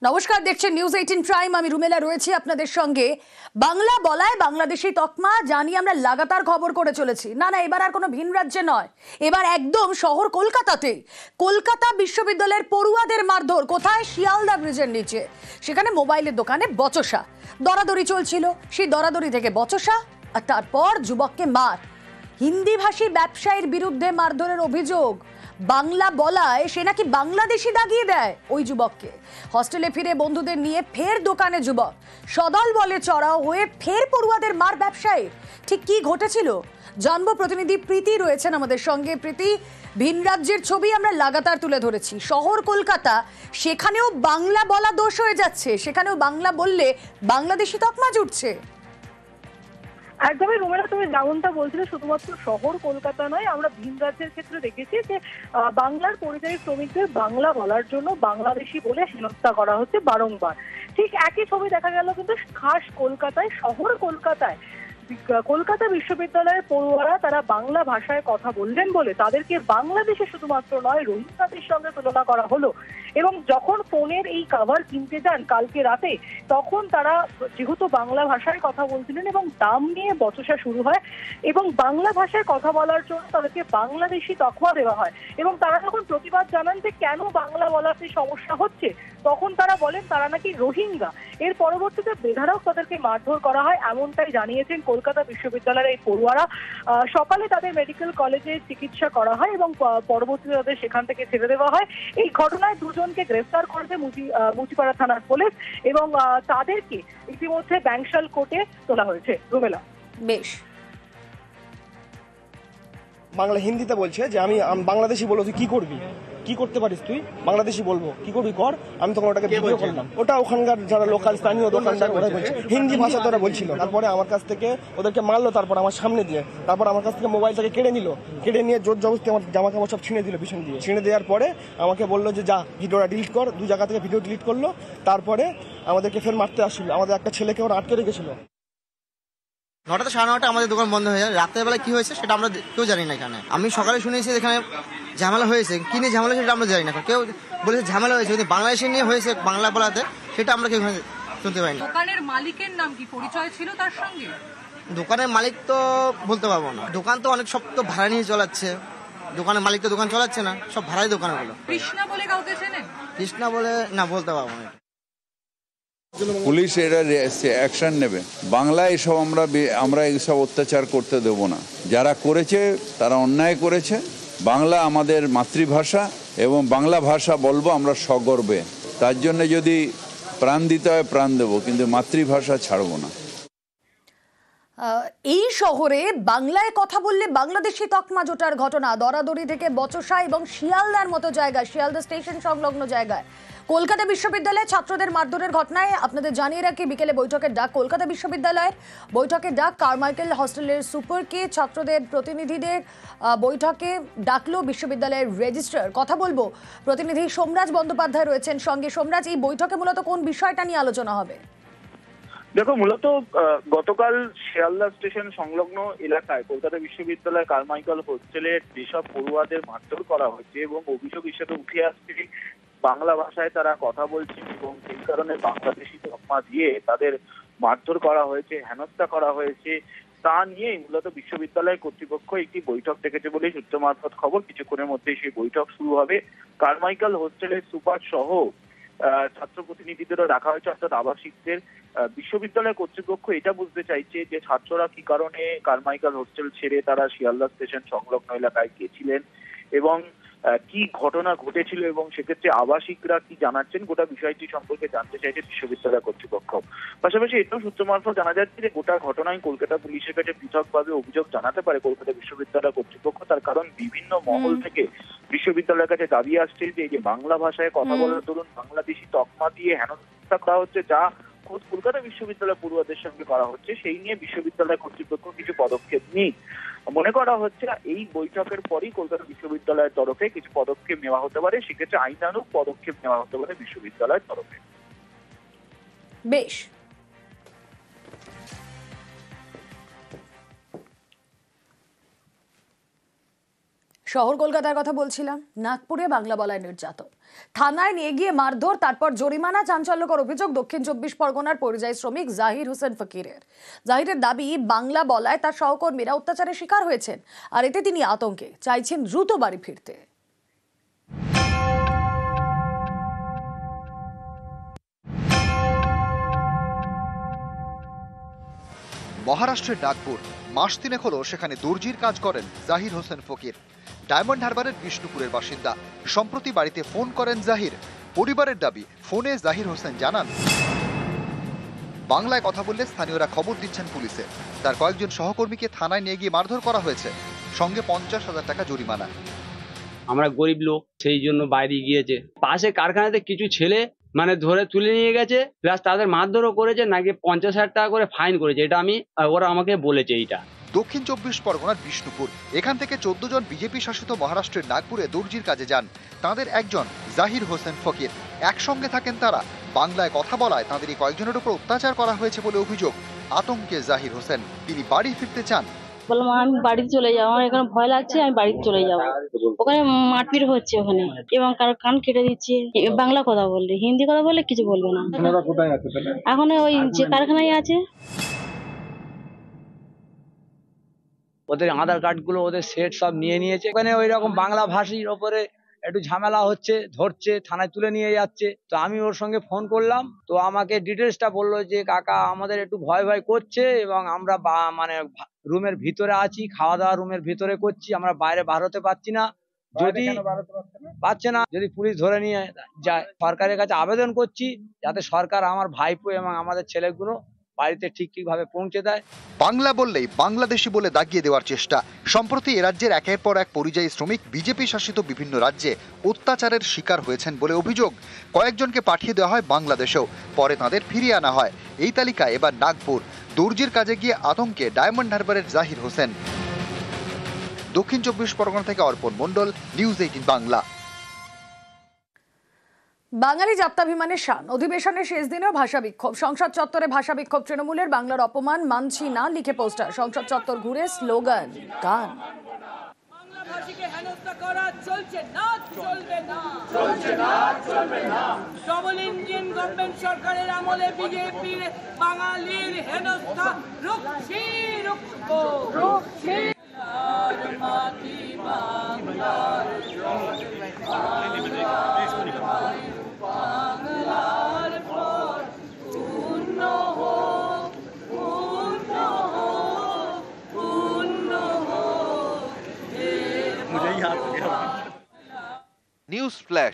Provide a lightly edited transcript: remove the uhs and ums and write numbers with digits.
নমস্কার, দেখছেন news 18 prime. আমি রুমেলা রয়েছি আপনাদের সঙ্গে। বাংলা বলায় বাংলাদেশি তকমা জানি আমরা লাগাতার খবর করে চলেছি। না, এবার আর কোনো ভিন রাজ্যে নয়, এবার একদম শহর কলকাতাতে। কলকাতা বিশ্ববিদ্যালয়ের পড়ুয়াদের মারধর কোথায়? শিয়ালদা ব্রিজের নিচে। সেখানে মোবাইলের দোকানে বচসা, দরাদরি চলছিল। সেই দরাদরি থেকে বচসা, আর তারপর যুবককে মার। হিন্দিভাষী ব্যবসায়ীর বিরুদ্ধে মারধরের অভিযোগ। বাংলা বলায় সে নাকি বাংলাদেশি দাগিয়ে দেয় ওই যুবককে। হস্টেলে ফিরে বন্ধুদের নিয়ে ফের দোকানে যুবক, সদল বলে চড়াও হয়ে ফের পড়ুয়াদের মার ব্যবসায়ী। ঠিক কি ঘটেছিল জানবো। প্রতিনিধি প্রীতি রয়েছেন আমাদের সঙ্গে। প্রীতি, ভিন রাজ্যের ছবি আমরা লাগাতার তুলে ধরেছি। শহর কলকাতা, সেখানেও বাংলা বলা দোষ হয়ে যাচ্ছে, সেখানেও বাংলা বললে বাংলাদেশি তকমা জুটছে। একদমই রুমেলা, তুমি যেমনটা বলছিলে, শুধুমাত্র শহর কলকাতা নয়, আমরা ভিন রাজ্যের ক্ষেত্রে দেখেছি যে বাংলার পরিযায়ী শ্রমিকদের বাংলা বলার জন্য বাংলাদেশি বলে হেনস্থা করা হচ্ছে বারংবার। ঠিক একই ছবি দেখা গেল কিন্তু খাস কলকাতায়, শহর কলকাতায়। কলকাতা বিশ্ববিদ্যালয়ের পড়ুয়ারা তারা বাংলা ভাষায় কথা বললেন বলে তাদেরকে বাংলাদেশে শুধুমাত্র নয়, রোহিঙ্গাদের সঙ্গে তুলনা করা হলো। এবং যখন ফোনের এই কভার কিনতে যান কালকে রাতে, তখন তারা যেহেতু বাংলা ভাষায় কথা বলছিলেন এবং দাম নিয়ে বচসা শুরু হয় এবং বাংলা ভাষায় কথা বলার জন্য তাদেরকে বাংলাদেশি তকমা দেওয়া হয়। এবং তারা যখন প্রতিবাদ জানান যে কেন বাংলা বলাতে সমস্যা হচ্ছে, তখন তারা বলেন তারা নাকি রোহিঙ্গা। এর পরবর্তীতে বেধারক তাদেরকে মারধর করা হয়, এমনটাই জানিয়েছেন কলকাতা বিশ্ববিদ্যালয়ের এই পড়ুয়ারা। সকালে তাদের মেডিকেল কলেজে চিকিৎসা করা হয় এবং পরবর্তীতে তাদের সেখান থেকে ছেড়ে দেওয়া হয়। এই ঘটনায় দুজনকে গ্রেফতার করেছে মুচিপাড়া থানার পুলিশ এবং তাদেরকে ইতিমধ্যে ব্যাংশাল কোর্টে তোলা হয়েছে। রুমেলা, বেশ। বাংলা হিন্দিতে বলছে যে আমি বাংলাদেশি বলবো, তুই কি করবি, কি করতে পারিস, তুই বাংলাদেশি বলবো, কি করবি কর। আমি তখন ওটাকে ভিডিও করলাম। ওটা ওখানকার যারা লোকাল স্থানীয় দোকানদার ওরাই বলছে, হিন্দি ভাষাতে ওরা বলছিল। তারপরে আমার কাছ থেকে ওদেরকে মারলো, তারপর আমার সামনে দিয়ে, তারপর আমার কাছ থেকে মোবাইলটাকে কেড়ে নিল, কেড়ে নিয়ে জোর জবরদস্তি আমার জামা কাপড় সব ছিঁড়ে দিল পিছন দিয়ে। ছিঁড়ে দেওয়ার পরে আমাকে বললো যে যা ভিডিওটা ডিলিট কর। 2 জায়গা থেকে ভিডিও ডিলিট করলো। তারপরে আমাদেরকে ফের মারতে আসছিল। আমাদের একটা ছেলেকে ওরা আটকে রেখেছিল। 9টা থেকে 9:30 আমাদের দোকান বন্ধ হয়ে যায়। রাতের বেলা কি হয়েছে সেটা আমরা কেউ জানি না। এখানে আমি সকালে শুনেছি এখানে ঝামেলা হয়েছে, কি নিয়ে ঝামেলা সেটা আমরা জানি না। কেউ বলেছে ঝামেলা হয়েছে, কিন্তু বাংলাদেশি নিয়ে হয়েছে বাংলা বলাতে, সেটা আমরা কেউ শুনতে পাইনি। দোকানের মালিকের নাম কি, পরিচয় ছিল তার সঙ্গে? দোকানের মালিক তো বলতে পারবো না। দোকান তো অনেক সব তো ভাড়া নিয়ে চালাচ্ছে। দোকানের মালিক তো দোকান চালাচ্ছে না, সব ভাড়াই দোকানগুলো। কৃষ্ণা বলে কাউকে চেনেন? কৃষ্ণা বলে না, বলতে পারবো না। পুলিশ এটা অ্যাকশন নেবে। বাংলা এসব আমরা এইসব অত্যাচার করতে দেব না। যারা করেছে তারা অন্যায় করেছে। বাংলা আমাদের মাতৃভাষা এবং বাংলা ভাষা বলবো আমরা সগর্বে। তার জন্য যদি প্রাণ দিতে হয় প্রাণ দেবো, কিন্তু মাতৃভাষা ছাড়বো না। এই শহরে বাংলায় কথা বললে বাংলাদেশি তকমা জোটার ঘটনা, দরাদরি থেকে বচসা এবং শিয়ালদার মতো জায়গায়, শিয়ালদা স্টেশন সংলগ্ন জায়গায় কলকাতা বিশ্ববিদ্যালয়ে ছাত্রদের মারধরের ঘটনায় আপনাদের জানিয়ে রাখি বিকেলে বৈঠকের ডাক কলকাতা বিশ্ববিদ্যালয়ের। বৈঠকের ডাক কারমাইকেল হস্টেলের সুপারকে ছাত্রদের প্রতিনিধিদের বৈঠকে ডাকলো বিশ্ববিদ্যালয়ের রেজিস্ট্রার। কথা বলবো, প্রতিনিধি সোমরাজ বন্দ্যোপাধ্যায় রয়েছেন সঙ্গে। সোমরাজ, এই বৈঠকে মূলত কোন বিষয়টা নিয়ে আলোচনা হবে? দেখো, মূলত গতকাল শিয়ালদা স্টেশন সংলগ্ন এলাকায় কলকাতা বিশ্ববিদ্যালয় কারমাইকেল হোস্টেলের যেসব পড়ুয়াদের মারধর করা হয়েছে এবং অভিযোগ হিসেবে উঠে আসছে বাংলা ভাষায় তারা কথা বলছেন এবং সেই কারণে বাংলাদেশি তকমা দিয়ে তাদের মারধর করা হয়েছে, হেনস্থা করা হয়েছে, তা নিয়েই মূলত বিশ্ববিদ্যালয় কর্তৃপক্ষ একটি বৈঠক ডেকেছে বলে সূত্র মারফত খবর। কিছুক্ষণের মধ্যেই সেই বৈঠক শুরু হবে। কারমাইকেল হোস্টেলের সুপার সহ ছাত্র প্রতিনিধিদেরও রাখা হয়েছে, অর্থাৎ আবাসিকদের। বিশ্ববিদ্যালয় কর্তৃপক্ষ এটা বুঝতে চাইছে যে ছাত্ররা কি কারণে কারমাইকেল হোস্টেল ছেড়ে তারা শিয়ালদা স্টেশন সংলগ্ন এলাকায় গেছিলেন এবং কি ঘটনা ঘটেছিল এবং সেক্ষেত্রে আবাসিকরা কি জানাচ্ছেন, গোটা বিষয়টি সম্পর্কে জানতে চাইছে বিশ্ববিদ্যালয় কর্তৃপক্ষ। পাশাপাশি এটাও সূত্র মারফত জানা যাচ্ছে যে গোটা ঘটনায় কলকাতা পুলিশের কাছে পৃথকভাবে অভিযোগ জানাতে পারে কলকাতা বিশ্ববিদ্যালয় কর্তৃপক্ষ। তার কারণ বিভিন্ন মহল থেকে বিশ্ববিদ্যালয়ের কাছে দাবি আসছে যে এই যে বাংলা ভাষায় কথা বলার দরুন বাংলাদেশি তকমা দিয়ে হেনস্থা করা হচ্ছে, যা খোদ কলকাতা বিশ্ববিদ্যালয় পড়ুয়াদের সঙ্গে করা হচ্ছে, সেই নিয়ে বিশ্ববিদ্যালয় কর্তৃপক্ষ কিছু পদক্ষেপ নিয়ে মনে করা হচ্ছে এই বৈঠকের পরই কলকাতা বিশ্ববিদ্যালয়ের তরফে কিছু পদক্ষেপ নেওয়া হতে পারে। সেক্ষেত্রে আইনানুগ পদক্ষেপ নেওয়া হতে পারে বিশ্ববিদ্যালয়ের তরফে। বেশ। শহর কলকাতার কথা বলছিলাম। নাগপুরে বাংলা বলায় নির্যাতন, থানায় নিয়ে গিয়ে মারধর, তারপর জরিমানা। চাঞ্চল্যকর অভিযোগ দক্ষিণ 24 পরগনার পরিযায়ী শ্রমিক জাহির হোসেন ফকিরের। জাহিরের দাবি, বাংলা বলায় তার সহকর্মীরা অত্যাচারের শিকার হয়েছেন, আর এতে তিনি আতঙ্কে, চাইছেন দ্রুত বাড়ি ফিরতে। মহারাষ্ট্রের নাগপুর, মাস তিনেক হলো সেখানে দর্জির কাজ করেন জাহির হোসেন ফকির। ডায়মন্ড হারবারের বিষ্ণুপুরের বাসিন্দা। সম্প্রতি বাড়িতে ফোন করেন জাহির। পরিবারের দাবি, ফোনে জাহির হোসেন জানান, বাংলায় কথা বললে স্থানীয়রা খবর দিচ্ছেন পুলিশে। তার কয়েকজন সহকর্মীকে থানায় নিয়ে গিয়ে মারধর করা হয়েছে, সঙ্গে 50,000 টাকা জরিমানা। আমরা গরিব লোক, সেই জন্য বাইরে গিয়েছে। পাশে কারখানাতে কিছু ছেলে ধরে তুলে নিয়ে গেছে, প্লাস তাদের মারধরও করেছে, নাকি 50,000 টাকা করে ফাইন করেছে। এটা ওরা আমাকে বলেছে। এইটা দক্ষিণ 24 পরগনার বিষ্ণুপুর। এখান থেকে 14 জন বিজেপি শাসিত মহারাষ্ট্রের নাগপুরে দর্জির কাজে যান। তাদের একজন জাহির হোসেন ফকির। একসঙ্গে থাকেন তারা। বাংলায় কথা বলায় তাদেরই কয়েকজনের উপর অত্যাচার করা হয়েছে বলে অভিযোগ। আতঙ্কে জাহির হোসেন। তিনি বাড়ি ফিরতে চান। বললাম আমি বাড়িতে চলে যাবো, আমার এখানে ভয় লাগছে, আমি বাড়িতে চলে যাবো। ওখানে মারপিট হচ্ছে ওখানে, এবং কারো কান কেটে দিচ্ছে। বাংলা কথা বললে, হিন্দি কথা বললে কিছু বলবে না। এখন ওই যে কারখানায় আছে। ওদের আধার কার্ড গুলো, ওদের সেট সব নিয়ে নিয়েছে। ওখানে ওই রকম বাংলা ভাষীর ওপরে একটু ঝামেলা হচ্ছে, ধরছে, থানায় তুলে নিয়ে যাচ্ছে। তো আমি ওর সঙ্গে ফোন করলাম, তো আমাকে ডিটেলসটা বললো যে কাকা আমাদের একটু ভয় ভয় করছে, এবং আমরা রুমের ভিতরে আছি, খাওয়া দাওয়া রুমের ভিতরে করছি, আমরা বাইরে বার হতে পারছি না। যদি পাচ্ছে না, যদি পুলিশ ধরে নিয়ে যায়, সরকারের কাছে আবেদন করছি যাতে সরকার আমার ভাইপো এবং আমাদের ছেলেগুলো বাড়িতে ঠিকভাবে পৌঁছে দেয়। বাংলা বললেই বাংলাদেশি বলে দাগিয়ে দেওয়ার চেষ্টা। সম্প্রতি এ রাজ্যের একের পর এক পরিযায়ী শ্রমিক বিজেপি শাসিত বিভিন্ন রাজ্যে অত্যাচারের শিকার হয়েছেন বলে অভিযোগ। কয়েকজনকে পাঠিয়ে দেওয়া হয় বাংলাদেশেও, পরে তাদের ফিরিয়ে আনা হয়। এই তালিকায় এবার নাগপুর। দর্জির কাজে গিয়ে আতঙ্কে ডায়মন্ড হারবারের জাহির হোসেন। দক্ষিণ 24 পরগনা থেকে অর্পণ মণ্ডল, নিউজ 18 বাংলা। বাঙালি জাপ্তাভিমানের শান, অধিবেশনের শেষ দিনেও ভাষা বিক্ষোভ। সংসদ চত্বরে ভাষা বিক্ষোভ তৃণমূলের। বাংলার অপমান মানছি না লিখে পোস্টার। সংসদ চত্বর ঘুরে স্লোগান, গান। ডবল ইঞ্জিন গভর্নমেন্ট সরকারের আমলে বিজেপির বাঙালির হেনস্থা রুখছি, রুখছি। News flash.